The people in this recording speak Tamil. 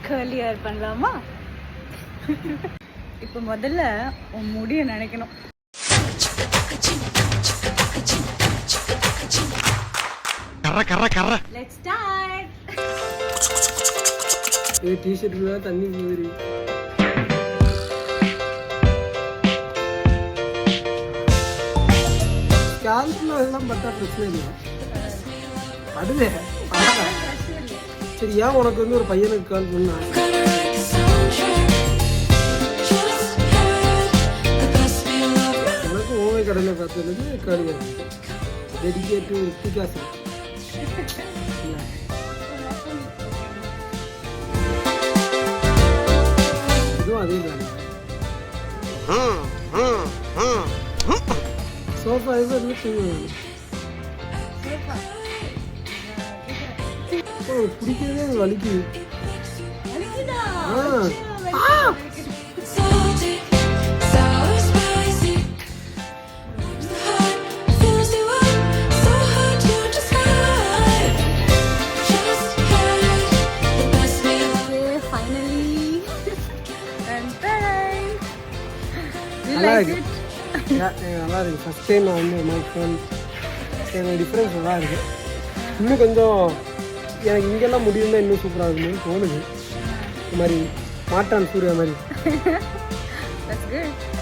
curly hair பண்ணலாமா? இப்போ முதல்ல உன் முடியை நினைக்கணும். கர Let's start. ये टी-शर्ट में तन्नी पूरी ஸ்கேல்ப்ல எல்லாம் பட்டா பிரச்சனை இல்லை. அதுவே சரி, ஏன் உனக்கு வந்து ஒரு பையனுக்கு கால் பண்ணா? எனக்கு ஓவை கடையில் பார்த்ததுலேருந்து காலியாக டெடிகேட் டு ரித்திகாஸ். இதுவும் அதே தானே. சோஃபா இது தூங்குவேன். பிடிக்கிறதே எனக்கு வலிக்குது. நல்லா இருக்கு. நல்லா இருக்கு. ஃபர்ஸ்ட் டைம் நான் வந்து மைக்ரோஃபோன் டிஃப்ரென்ஸ் நல்லா இருக்கு. இன்னும் கொஞ்சம் எனக்கு இங்கெல்லாம் முடியும்னா இன்னும் சூப்பராக இருக்குன்னு தோணுது. இந்த மாதிரி மாட்டான் சூர்யா மாதிரி. That's good.